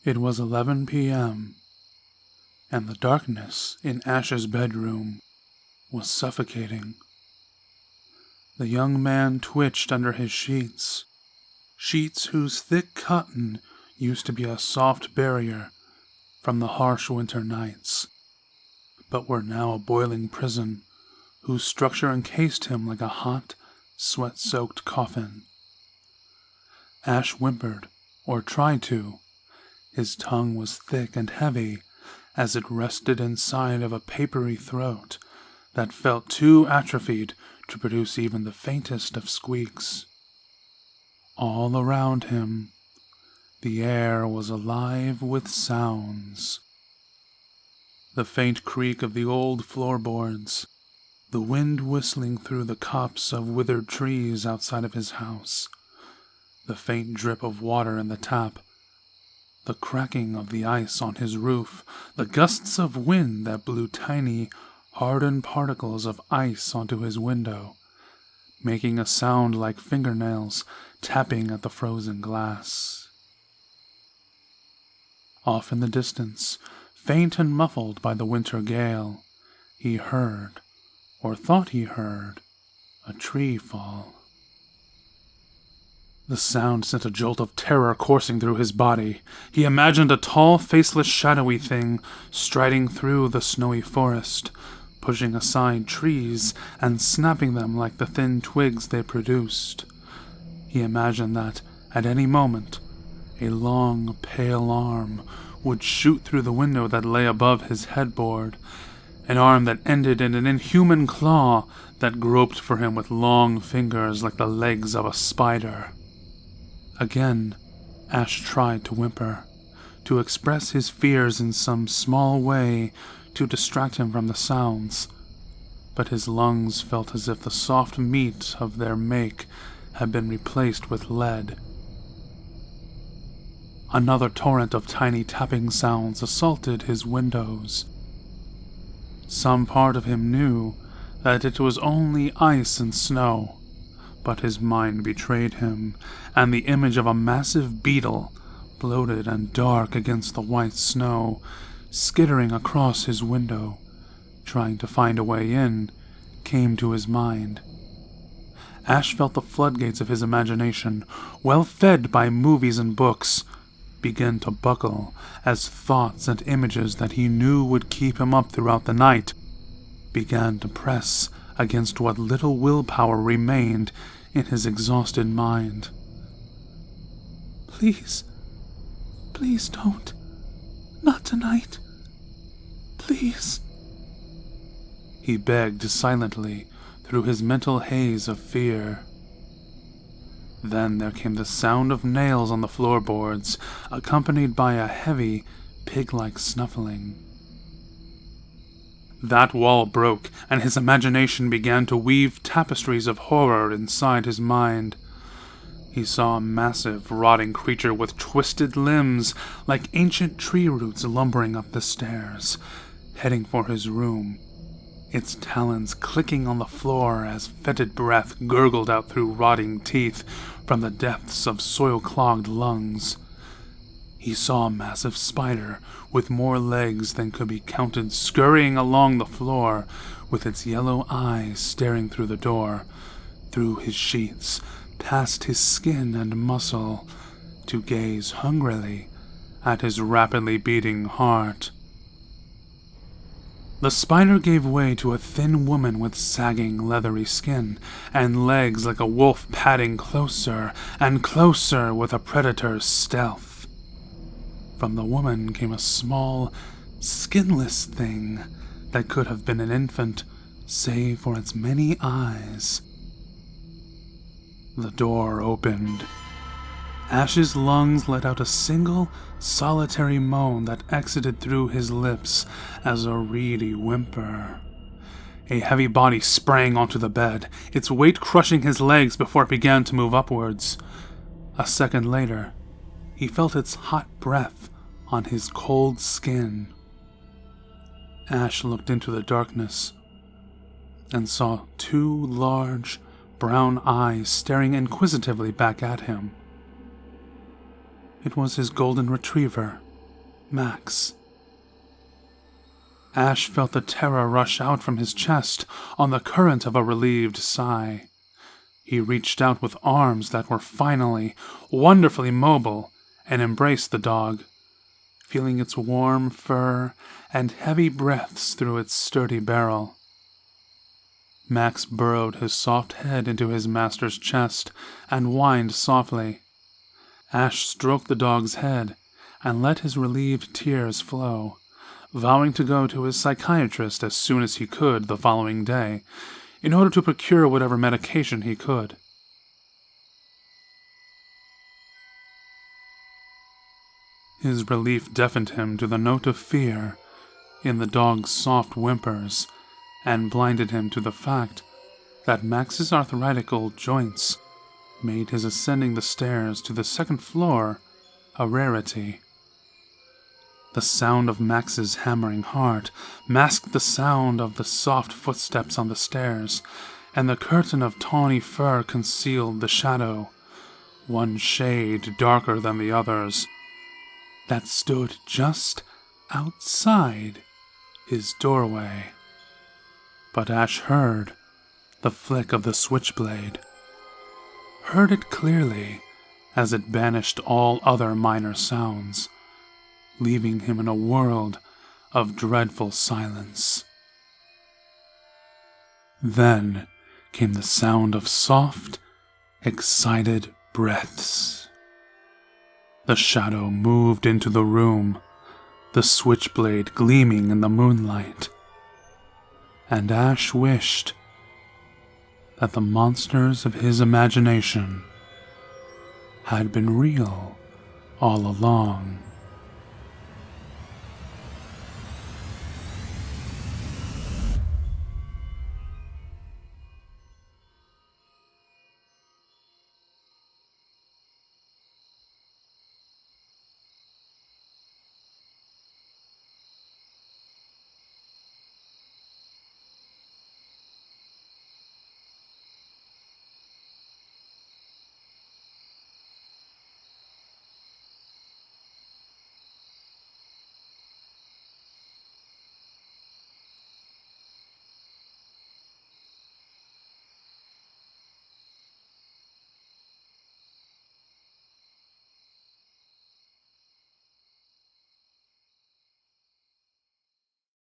It was 11 p.m., and the darkness in Ash's bedroom was suffocating. The young man twitched under his sheets whose thick cotton used to be a soft barrier from the harsh winter nights, but were now a boiling prison whose structure encased him like a hot, sweat-soaked coffin. Ash whimpered, or tried to. His tongue was thick and heavy as it rested inside of a papery throat that felt too atrophied to produce even the faintest of squeaks. All around him, the air was alive with sounds. The faint creak of the old floorboards, the wind whistling through the copse of withered trees outside of his house, the faint drip of water in the tap, the cracking of the ice on his roof, the gusts of wind that blew tiny, hardened particles of ice onto his window, making a sound like fingernails tapping at the frozen glass. Off in the distance, faint and muffled by the winter gale, he heard, or thought he heard, a tree fall. The sound sent a jolt of terror coursing through his body. He imagined a tall, faceless, shadowy thing striding through the snowy forest, pushing aside trees and snapping them like the thin twigs they produced. He imagined that, at any moment, a long, pale arm would shoot through the window that lay above his headboard, an arm that ended in an inhuman claw that groped for him with long fingers like the legs of a spider. Again, Ash tried to whimper, to express his fears in some small way to distract him from the sounds, but his lungs felt as if the soft meat of their make had been replaced with lead. Another torrent of tiny tapping sounds assaulted his windows. Some part of him knew that it was only ice and snow, but his mind betrayed him, and the image of a massive beetle, bloated and dark against the white snow, skittering across his window, trying to find a way in, came to his mind. Ash felt the floodgates of his imagination, well fed by movies and books, begin to buckle as thoughts and images that he knew would keep him up throughout the night began to press against what little willpower remained in his exhausted mind. Please don't. Not tonight. Please. He begged silently through his mental haze of fear. Then there came the sound of nails on the floorboards, accompanied by a heavy, pig-like snuffling. That wall broke, and his imagination began to weave tapestries of horror inside his mind. He saw a massive, rotting creature with twisted limbs like ancient tree roots lumbering up the stairs, heading for his room, its talons clicking on the floor as fetid breath gurgled out through rotting teeth from the depths of soil-clogged lungs. He saw a massive spider with more legs than could be counted scurrying along the floor, with its yellow eyes staring through the door, through his sheets, past his skin and muscle, to gaze hungrily at his rapidly beating heart. The spider gave way to a thin woman with sagging, leathery skin, and legs like a wolf padding closer and closer with a predator's stealth. From the woman came a small, skinless thing that could have been an infant, save for its many eyes. The door opened. Ash's lungs let out a single, solitary moan that exited through his lips as a reedy whimper. A heavy body sprang onto the bed, its weight crushing his legs before it began to move upwards. A second later, he felt its hot breath on his cold skin. Ash looked into the darkness and saw two large, brown eyes staring inquisitively back at him. It was his golden retriever, Max. Ash felt the terror rush out from his chest on the current of a relieved sigh. He reached out with arms that were finally, wonderfully mobile and embraced the dog, feeling its warm fur and heavy breaths through its sturdy barrel. Max burrowed his soft head into his master's chest and whined softly. Ash stroked the dog's head and let his relieved tears flow, vowing to go to his psychiatrist as soon as he could the following day, in order to procure whatever medication he could. His relief deafened him to the note of fear in the dog's soft whimpers, and blinded him to the fact that Max's arthritic old joints made his ascending the stairs to the second floor a rarity. The sound of Max's hammering heart masked the sound of the soft footsteps on the stairs, and the curtain of tawny fur concealed the shadow, one shade darker than the others, that stood just outside his doorway. But Ash heard the flick of the switchblade, heard it clearly as it banished all other minor sounds, leaving him in a world of dreadful silence. Then came the sound of soft, excited breaths. The shadow moved into the room, the switchblade gleaming in the moonlight, and Ash wished that the monsters of his imagination had been real all along.